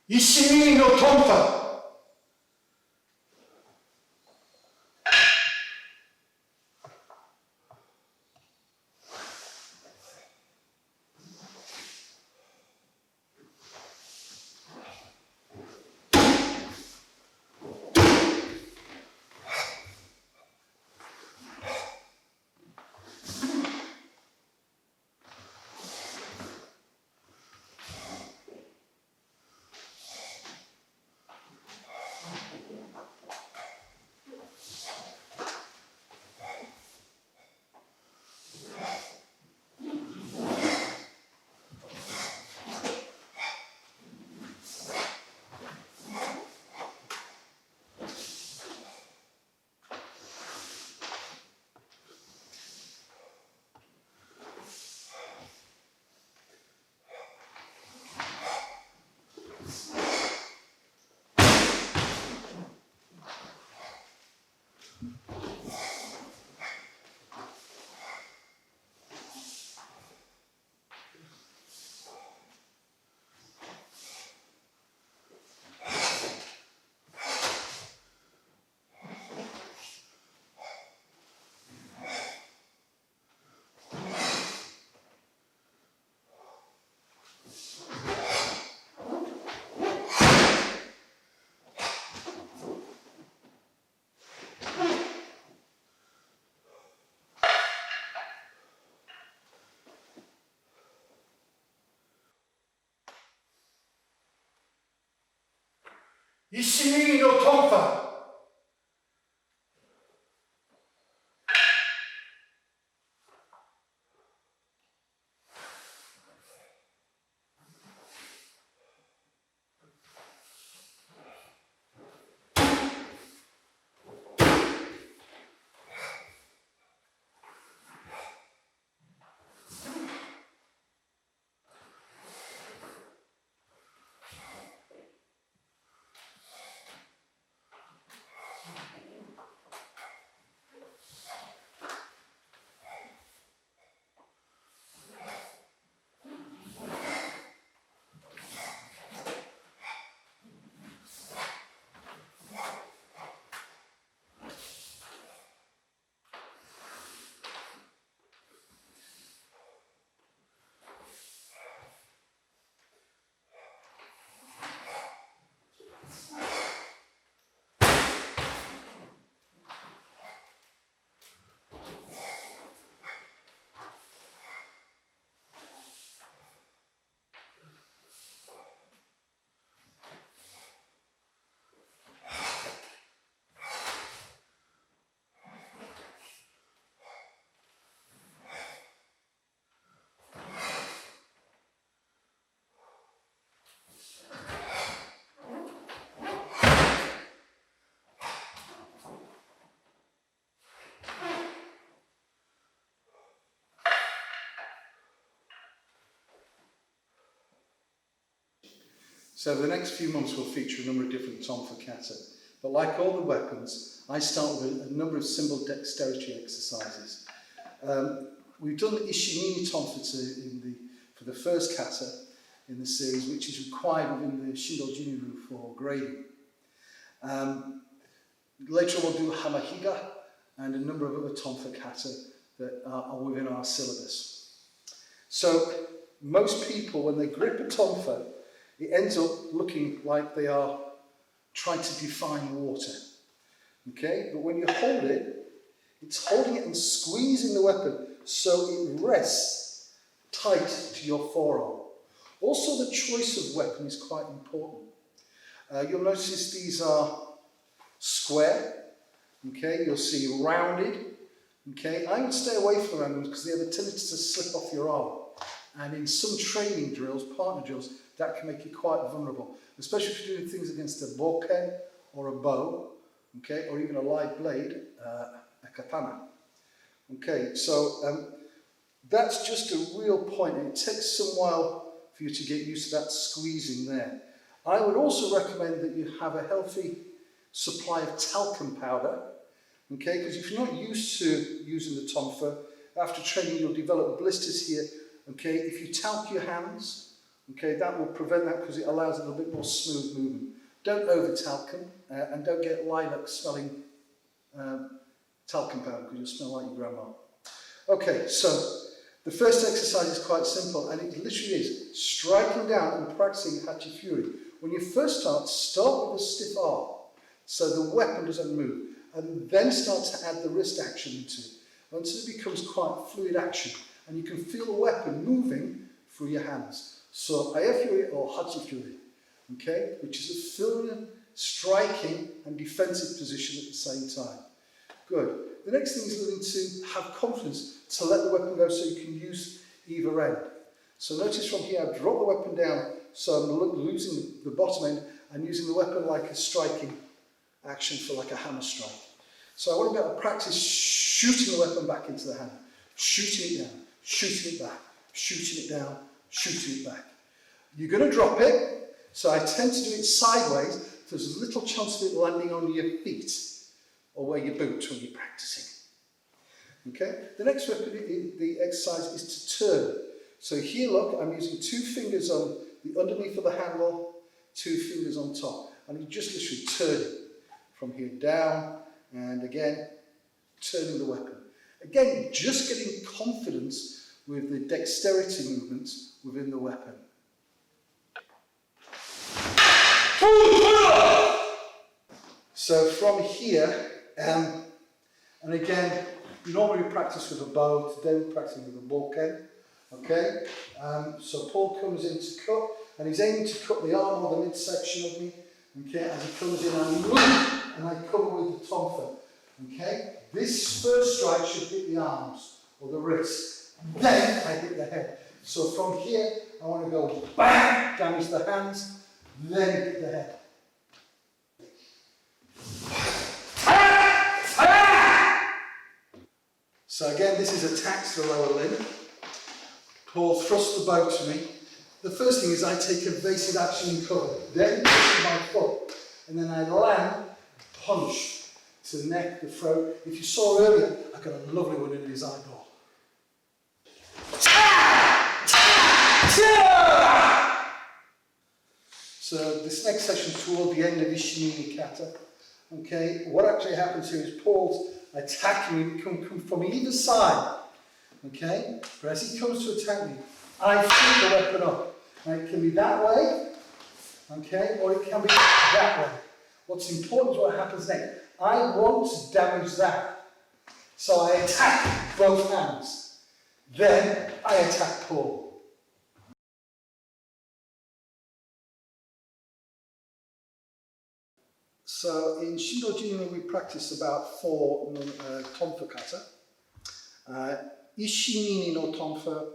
Ishimine No Tonfa. Ishimine No Tonfa. So the next few months will feature a number of different tonfa kata, but like all the weapons, I start with a number of simple dexterity exercises. We've done the Ishimine Tonfa for the first kata in the series, which is required within the Shindo Juniru for grading. Later on we'll do Hamahiga and a number of other tonfa kata that are within our syllabus. So most people, when they grip a tonfa, it ends up looking like they are trying to define water. Okay? But when you hold it, it's holding it and squeezing the weapon so it rests tight to your forearm. Also, the choice of weapon is quite important. You'll notice these are square. Okay? You'll see rounded. Okay? I would stay away from the round ones because they have a tendency to slip off your arm. And in some training drills, partner drills, that can make you quite vulnerable, especially if you're doing things against a bokken or a bow, okay, or even a live blade, a katana. Okay, so that's just a real point, and it takes some while for you to get used to that squeezing there. I would also recommend that you have a healthy supply of talcum powder, okay, because if you're not used to using the tonfa, after training you'll develop blisters here. Okay, if you talc your hands, Okay, that will prevent that because it allows a little bit more smooth movement. Don't over talcum and don't get lilac smelling talcum powder because you'll smell like your grandma. Okay, so the first exercise is quite simple and it literally is striking down and practicing Hachifuri. When you first start with a stiff arm so the weapon doesn't move and then start to add the wrist action into it until it becomes quite fluid action and you can feel the weapon moving through your hands. So Ayafuri or Hachifuri, okay, which is a filling, striking and defensive position at the same time. Good. The next thing is learning to have confidence to let the weapon go so you can use either end. So notice from here I've dropped the weapon down so I'm losing the bottom end and using the weapon like a striking action for like a hammer strike. So I want to be able to practice shooting the weapon back into the hand, shooting it down, shooting it back, shooting it down, shooting it back. You're going to drop it, so I tend to do it sideways, so there's a little chance of it landing on your feet or where your boots when you're practicing. Okay, the next weapon, the exercise is to turn. So here, look, I'm using 2 fingers on the underneath of the handle, 2 fingers on top, and you just literally turn it from here down, and again, turning the weapon. Again, just getting confidence with the dexterity movements within the weapon. So from here, and again, normally we practice with a bow, today we're practicing with a bulkhead. Okay, so Paul comes in to cut, and he's aiming to cut the arm or the midsection of me. Okay, as he comes in, I move, and I cover with the tonfa. Okay, this first strike should hit the arms or the wrists, then I hit the head. So from here, I want to go bang, damage the hands, then hit the head. So again, this is attacks the lower limb. Paul thrusts the bow to me. The first thing is I take evasive action and cover, then push my foot, and then I land, punch to the neck, the throat. If you saw earlier, I got a lovely one in his eyeball. So this next session is toward the end of Ishimine Kata. Okay, what actually happens here is Paul's attacking me, come from either side. Okay, but as he comes to attack me, I flip the weapon up. And it can be that way, okay, or it can be that way. What's important is what happens next. I want to damage that. So I attack both hands. Then I attack Paul. So in Shindo Junior we practice about 4 Tonfa kata. Ishimine No Tonfa,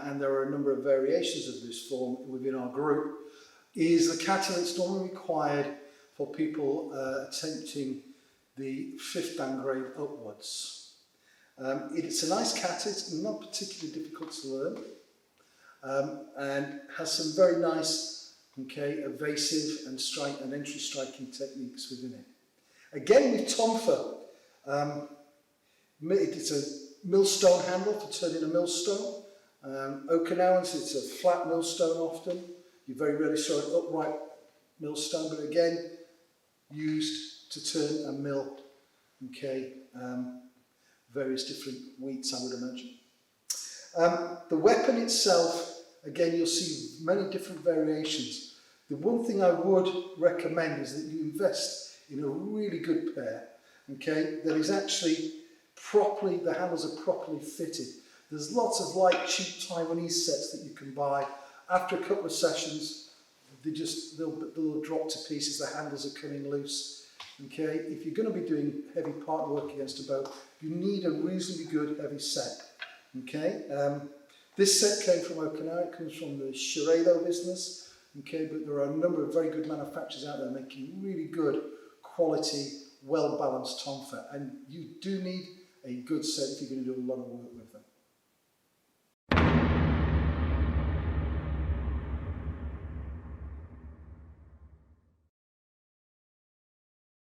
and there are a number of variations of this form within our group, is the kata that's normally required for people attempting the 5th dan grade upwards. It's a nice kata, it's not particularly difficult to learn, and has some very nice, okay, evasive and strike and entry striking techniques within it. Again with Tonfa, it's a millstone handle for turning a millstone. Okinawans, it's a flat millstone often. You very rarely saw an upright millstone, but again, used to turn a mill. Okay, various different weights, I would imagine. The weapon itself, again, you'll see many different variations. The one thing I would recommend is that you invest in a really good pair, okay, that is actually properly, the handles are properly fitted. There's lots of light, cheap Taiwanese sets that you can buy. After a couple of sessions, they'll drop to pieces, the handles are coming loose. Okay, if you're going to be doing heavy partner work against a bow, you need a reasonably good heavy set. Okay, this set came from Okinawa, it comes from the Shiredo business. Okay, but there are a number of very good manufacturers out there making really good quality, well-balanced tonfa, and you do need a good set if you're going to do a lot of work with them.